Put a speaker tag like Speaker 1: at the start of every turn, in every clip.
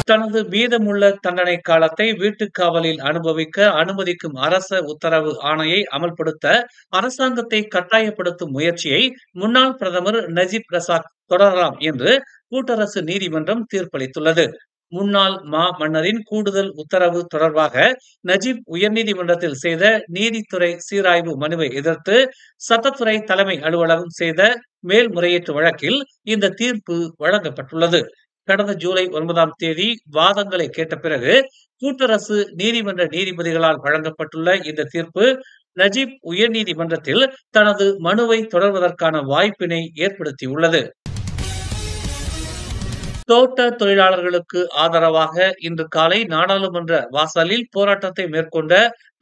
Speaker 1: தனது மீதமுள்ள தண்டனை காலத்தை வீட்டுக் காவலில் அனுபவிக்க அனுமதிக்கும் அரச உத்தரவு ஆணையை அமல்படுத்த அரசாங்கத்தை கட்டாயப்படுத்தும் முயற்சியை முன்னாள் பிரதமர் நஜீப் ரசாக் தொடரலாம் என்று கூட்டரசு நீதிமன்றம் தீர்ப்பளித்துள்ளது. முன்னாள் மன்னரின் கூடுதல் உத்தரவு தொடர்பாக நஜீப் உயர்நீதிமன்றத்தில் செய்த நீதித்துறை சீராய்வு மனுவை எதிர்த்து சட்டத்துறை தலைமை அலுவலகம் செய்த மேல்முறையீட்டு வழக்கில் இந்த தீர்ப்பு வழங்கப்பட்டுள்ளது. கடந்த ஜூலை 9ஆம் தேதி வாதங்களை கேட்ட பிறகு கூட்டரசு நீதிமன்ற நீதிபதிகளால் வழங்கப்பட்டுள்ள இந்த தீர்ப்பு நஜீப் உயர்நீதிமன்றத்தில் தனது மனுவை தொடர்வதற்கான வாய்ப்பினை ஏற்படுத்தியுள்ளது. தோட்ட தொழிலாளர்களுக்கு ஆதரவாக இன்று காலை நாடாளுமன்ற வாசலில் போராட்டத்தை மேற்கொண்ட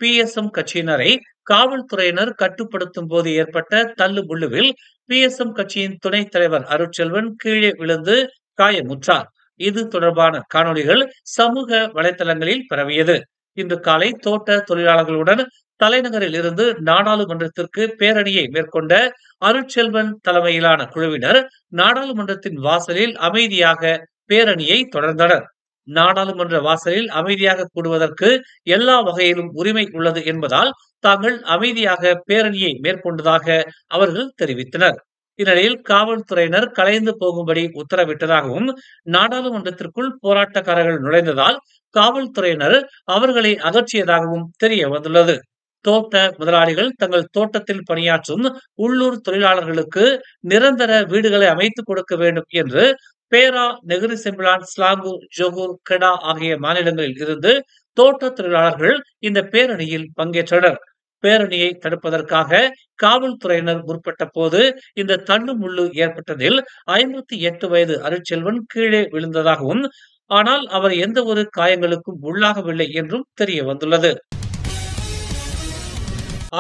Speaker 1: PSM கட்சியினரை காவல்துறையினர் கட்டுப்படுத்தும் போது ஏற்பட்ட தள்ளுமுள்ளுவில் PSM கட்சியின் துணைத் தலைவர் அருட்செல்வன் கீழே விழுந்து காயமுற்றார். இது தொடர்பான காணொளிகள் சமூக வலைதளங்களில் பரவியது. இன்று காலை தோட்ட தொழிலாளர்களுடன் தலைநகரில் இருந்து நாடாளுமன்றத்திற்கு பேரணியை மேற்கொண்ட அருட்செல்வன் தலைமையிலான குழுவினர் நாடாளுமன்றத்தின் வாசலில் அமைதியாக பேரணியை தொடர்ந்தனர். நாடாளுமன்ற வாசலில் அமைதியாக கூடுவதற்கு எல்லா வகையிலும் உரிமை உள்ளது என்பதால் தாங்கள் அமைதியாக பேரணியை மேற்கொண்டதாக அவர்கள் தெரிவித்தனர். இந்நிலையில் காவல்துறையினர் கலைந்து போகும்படி உத்தரவிட்டதாகவும் நாடாளுமன்றத்திற்குள் போராட்டக்காரர்கள் நுழைந்ததால் காவல்துறையினர் அவர்களை அகற்றியதாகவும் தெரிய வந்துள்ளது. தோட்ட முதலாளிகள் தங்கள் தோட்டத்தில் பணியாற்றும் உள்ளூர் தொழிலாளர்களுக்கு நிரந்தர வீடுகளை அமைத்துக் கொடுக்க வேண்டும் என்று பேரா, நெகிரி செம்பிலான், ஸ்லாங்கூர், ஜொகூர், கெடா ஆகிய மாநிலங்களில் இருந்து தோட்ட தொழிலாளர்கள் இந்த பேரணியில் பங்கேற்றனர். பேரணியை தடுப்பதற்காக காவல்துறையினர் முற்பட்ட போது இந்த தள்ளுமுள்ளு ஏற்பட்டதில் 58 வயது அருட்செல்வன் கீழே விழுந்ததாகவும், ஆனால் அவர் எந்த ஒரு காயங்களுக்கும் உள்ளாகவில்லை என்றும் தெரிய வந்துள்ளது.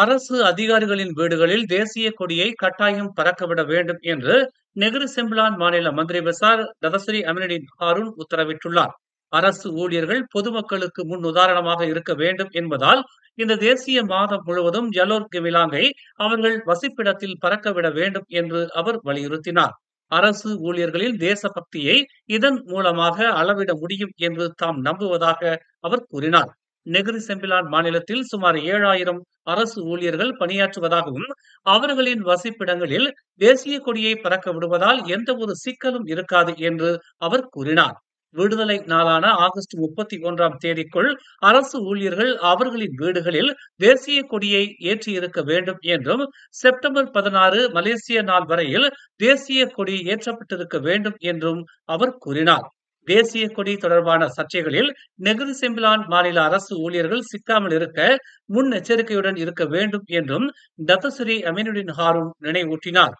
Speaker 1: அரசு அதிகாரிகளின் வீடுகளில் தேசிய கொடியை கட்டாயம் பறக்கவிட வேண்டும் என்று நெகிரி செம்பிலான் மாநில மந்திரி பெசார் ததஸ்ரீ அமினுddin ஹாரூன் உத்தரவிட்டுள்ளார். அரசு ஊழியர்கள் பொதுமக்களுக்கு முன் உதாரணமாக இருக்க வேண்டும் என்பதால் இந்த தேசிய மாதம் முழுவதும் ஜலோர் கெவிலாங்கை அவர்கள் வசிப்பிடத்தில் பறக்கவிட வேண்டும் என்று அவர் வலியுறுத்தினார். அரசு ஊழியர்களின் தேசபக்தியை இதன் மூலமாக அளவிட முடியும் என்று தாம் நம்புவதாக அவர் கூறினார். நெகிரி செம்பிலான் மாநிலத்தில் சுமார் 7000 அரசு ஊழியர்கள் பணியாற்றுவதாகவும் அவர்களின் வசிப்பிடங்களில் தேசிய கொடியை பறக்க விடுவதால் எந்த ஒரு சிக்கலும் இருக்காது என்று அவர் கூறினார். விடுதலை நாளான ஆகஸ்ட் 31ஆம் தேதிக்குள் அரசு ஊழியர்கள் அவர்களின் வீடுகளில் தேசிய கொடியை ஏற்றியிருக்க வேண்டும் என்றும், செப்டம்பர் 16 மலேசிய நாள் வரையில் தேசிய கொடி ஏற்றப்பட்டிருக்க வேண்டும் என்றும் அவர் கூறினார். தேசிய கொடி தொடர்பான சர்ச்சைகளில் நெகிரி செம்பிலான் மாநில அரசு ஊழியர்கள் சிக்காமல் இருக்க முன்னெச்சரிக்கையுடன் இருக்க வேண்டும் என்றும் தத்தஸ்ரீ அமினுddin ஹாரூன் நினைவூட்டினார்.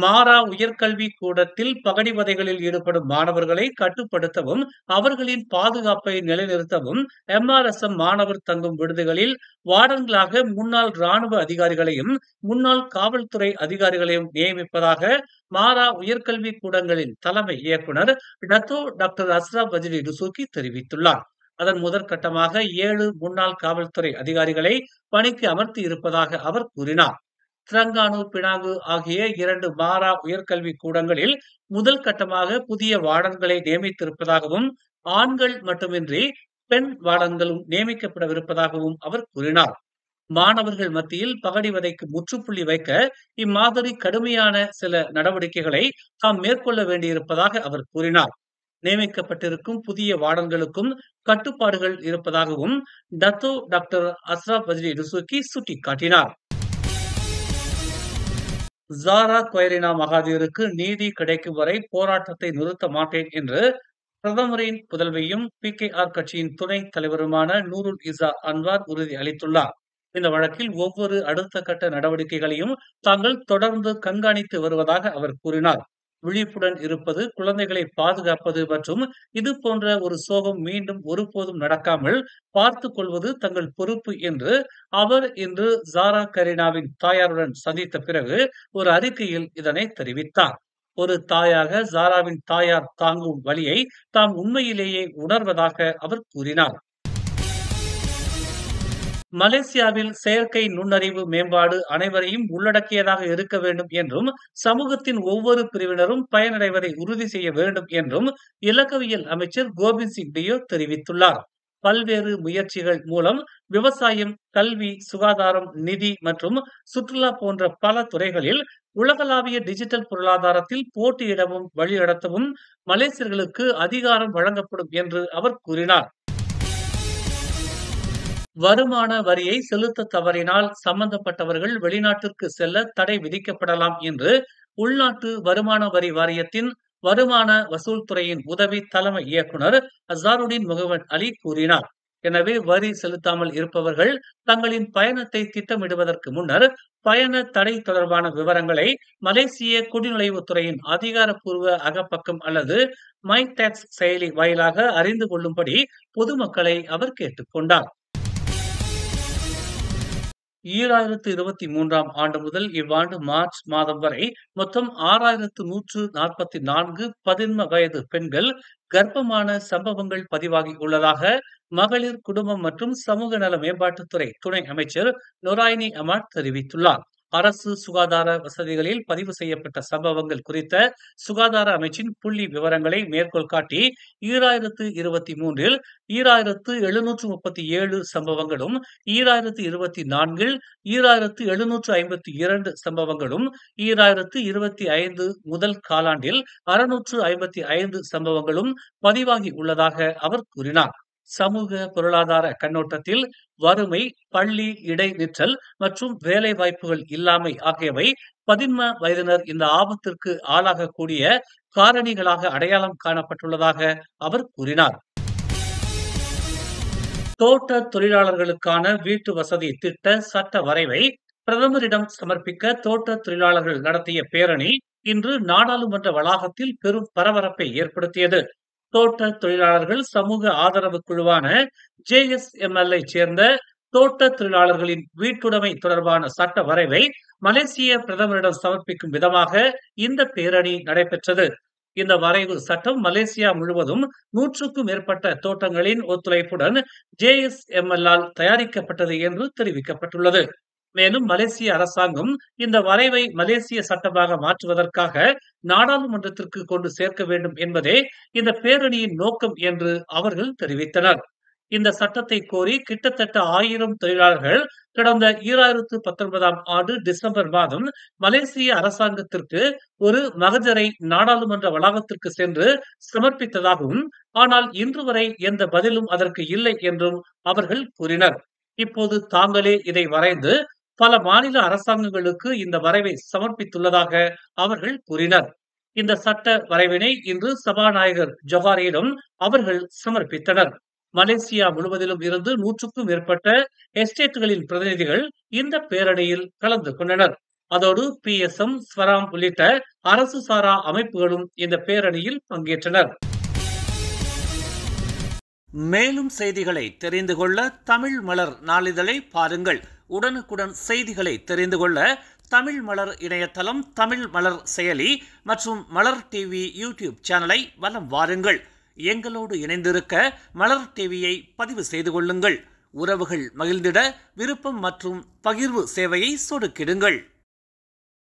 Speaker 1: மாரா உயர்கல்வி கூடத்தில் பகடிவதைகளில் ஈடுபடும் மாணவர்களை கட்டுப்படுத்தவும் அவர்களின் பாதுகாப்பை நிலைநிறுத்தவும் MRSM மாணவர் தங்கும் விடுதிகளில் வார்டன்களாக முன்னாள் ராணுவ அதிகாரிகளையும் முன்னாள் காவல்துறை அதிகாரிகளையும் நியமிப்பதாக மாரா உயர்கல்வி கூடங்களின் தலைமை இயக்குனர் டத்தோ டாக்டர் அஸ்ராப் வஜிரி டுசூகி தெரிவித்துள்ளார். அதன் முதற்கட்டமாக 7 முன்னாள் காவல்துறை அதிகாரிகளை பணிக்கு அமர்த்தி இருப்பதாக அவர் கூறினார். திரங்கானு, பினாங்கு ஆகிய 2 மாரா உயர்கல்வி கூடங்களில் முதல் கட்டமாக புதிய வார்டன்களை நியமித்திருப்பதாகவும், ஆண்கள் மட்டுமின்றி பெண் வார்டன்களும் நியமிக்கப்படவிருப்பதாகவும் அவர் கூறினார். மாணவர்கள் மத்தியில் பகடிவதைக்கு முற்றுப்புள்ளி வைக்க இம்மாதிரி கடுமையான சில நடவடிக்கைகளை தாம் மேற்கொள்ள வேண்டியிருப்பதாக அவர் கூறினார். நியமிக்கப்பட்டிருக்கும் புதிய வார்டன்களுக்கும் கட்டுப்பாடுகள் இருப்பதாகவும் டத்தோ டாக்டர் அஸ்ராப் வஜிரி டுசூகி சுட்டிக்காட்டினார். ஜாரா கொய்ரினா மகாதீருக்கு நீதி கிடைக்கும் வரை போராட்டத்தை நிறுத்த மாட்டேன் என்று பிரதமரின் புதல்வியும் PKR கட்சியின் துணைத் தலைவருமான நூருல் இசா அன்வார் உறுதி அளித்துள்ளார். இந்த வழக்கில் ஒவ்வொரு அடுத்த கட்ட நடவடிக்கைகளையும் தாங்கள் தொடர்ந்து கண்காணித்து வருவதாக அவர் கூறினார். விழிப்புடன் இருப்பது, குழந்தைகளை பாதுகாப்பது மற்றும் இது போன்ற ஒரு சோகம் மீண்டும் ஒருபோதும் நடக்காமல் பார்த்துக் கொள்வது தங்கள் பொறுப்பு என்று அவர் இன்று ஜாரா கரீனாவின் தாயாருடன் சந்தித்த பிறகு ஒரு அறிக்கையில் இதனை தெரிவித்தார். ஒரு தாயாக ஜாராவின் தாயார் தாங்கும் வலியை தாம் உண்மையிலேயே உணர்வதாக அவர் கூறினார். மலேசியாவில் செயற்கை நுண்ணறிவு மேம்பாடு அனைவரையும் உள்ளடக்கியதாக இருக்க வேண்டும் என்றும் சமூகத்தின் ஒவ்வொரு பிரிவினரும் பயனடைவதை உறுதி செய்ய வேண்டும் என்றும் இலக்கவியல் அமைச்சர் கோபிந்த் சிங் டியோ தெரிவித்துள்ளார். பல்வேறு முயற்சிகள் மூலம் விவசாயம், கல்வி, சுகாதாரம், நிதி மற்றும் சுற்றுலா போன்ற பல துறைகளில் உலகளாவிய டிஜிட்டல் பொருளாதாரத்தில் போட்டியிடவும் வழிநடத்தவும் மலேசியர்களுக்கு அதிகாரம் வழங்கப்படும் என்று அவர் கூறினார். வருமான வரியை செலுத்த தவறினால் சம்பந்தப்பட்டவர்கள் வெளிநாட்டிற்கு செல்ல தடை விதிக்கப்படலாம் என்று உள்நாட்டு வருமான வரி வாரியத்தின் வருமான வசூல் துறையின் உதவி தலைமை இயக்குனர் அசாருடீன் முகமது அலி கூறினார். எனவே வரி செலுத்தாமல் இருப்பவர்கள் தங்களின் பயணத்தை திட்டமிடுவதற்கு முன்னர் பயண தடை தொடர்பான விவரங்களை மலேசிய குடிநுழைவுத்துறையின் அதிகாரப்பூர்வ அகப்பக்கம் அல்லது மை டாக்ஸ் செயலி வாயிலாக அறிந்து கொள்ளும்படி பொதுமக்களை அவர் கேட்டுக்கொண்டார். 2023 ஆண்டு முதல் இவ்வாண்டு மார்ச் மாதம் வரை மொத்தம் 6144 பதின்ம வயது பெண்கள் கர்ப்பமான சம்பவங்கள் பதிவாகி உள்ளதாக மகளிர், குடும்பம் மற்றும் சமூக நல மேம்பாட்டுத்துறை துணை அமைச்சர் நொராயினி அமாட் தெரிவித்துள்ளார். அரசு சுகாதார வசதிகளில் பதிவு செய்யப்பட்ட சம்பவங்கள் குறித்த சுகாதார அமைச்சின் புள்ளி விவரங்களை மேற்கோள் காட்டி 2023 2737 சம்பவங்களும், 2024 2752 சம்பவங்களும், 2025 முதல் காலாண்டில் 655 சம்பவங்களும் பதிவாகி உள்ளதாக அவர் கூறினார். சமூக பொருளாதார கண்ணோட்டத்தில் வறுமை, பள்ளி இடைநிற்றல் மற்றும் வேலை வாய்ப்புகள் இல்லாமை ஆகியவை பதின்ம வயதினர் இந்த ஆபத்திற்கு ஆளாகக்கூடிய காரணிகளாக அடையாளம் காணப்பட்டுள்ளதாக அவர் கூறினார். தோட்ட தொழிலாளர்களுக்கான வீட்டு வசதி திட்ட சட்ட வரைவை பிரதமரிடம் சமர்ப்பிக்க தோட்ட தொழிலாளர்கள் நடத்திய பேரணி இன்று நாடாளுமன்ற வளாகத்தில் பெரும் பரபரப்பை ஏற்படுத்தியது. தோட்ட தொழிலாளர்கள் சமூக ஆதரவு குழுவான JSML சேர்ந்த தோட்ட தொழிலாளர்களின் வீட்டுடைமை தொடர்பான சட்ட வரைவை மலேசிய பிரதமரிடம் சமர்ப்பிக்கும் விதமாக இந்த பேரணி நடைபெற்றது. இந்த வரைவு சட்டம் மலேசியா முழுவதும் 100க்கும் மேற்பட்ட தோட்டங்களின் ஒத்துழைப்புடன் JSML தயாரிக்கப்பட்டது என்று தெரிவிக்கப்பட்டுள்ளது. மேலும் மலேசிய அரசாங்கம் இந்த வரைவை மலேசிய சட்டமாக மாற்றுவதற்காக நாடாளுமன்றத்திற்கு கொண்டு சேர்க்க வேண்டும் என்பதே இந்த பேரணியின் நோக்கம் என்று அவர்கள் தெரிவித்தனர். இந்த சட்டத்தை கோரி கிட்டத்தட்ட 1000 தொழிலாளர்கள் கடந்த 2019 ஆண்டு டிசம்பர் மாதம் மலேசிய அரசாங்கத்திற்கு ஒரு மகஜரை நாடாளுமன்ற வளாகத்திற்கு சென்று சமர்ப்பித்ததாகவும், ஆனால் இன்று வரை எந்த பதிலும் அதற்கு இல்லை என்றும் அவர்கள் கூறினர். இப்போது தாங்களே இதை வரைந்து பல மாநில அரசாங்கங்களுக்கு இந்த வரைவை சமர்ப்பித்துள்ளதாக அவர்கள் கூறினர். இந்த சட்ட வரைவினை இன்று சபாநாயகர் ஜொஹாரியிடம் அவர்கள் சமர்ப்பித்தனர். மலேசியா முழுவதிலும் இருந்து 100க்கும் மேற்பட்ட எஸ்டேட்டுகளின் பிரதிநிதிகள் இந்த பேரணியில் கலந்து கொண்டனர். அதோடு PSM, ஸ்வராம் உள்ளிட்ட அரசு சாரா அமைப்புகளும் இந்த பேரணியில் பங்கேற்றனர். மேலும் செய்திகளை தெரிந்து கொள்ள தமிழ் மலர் நாளிதழை பாருங்கள். உடனுக்குடன் செய்திகளை தெரிந்து கொள்ள தமிழ் மலர் இணையதளம், தமிழ் மலர் செயலி மற்றும் மலர் டிவி யூடியூப் சேனலை வலம் வாருங்கள். எங்களோடு இணைந்திருக்க மலர் டிவியை பதிவு செய்து கொள்ளுங்கள். உறவுகள் மகிழ்ந்திட விருப்பம் மற்றும் பகிர்வு சேவையை சொடுக்கிடுங்கள்.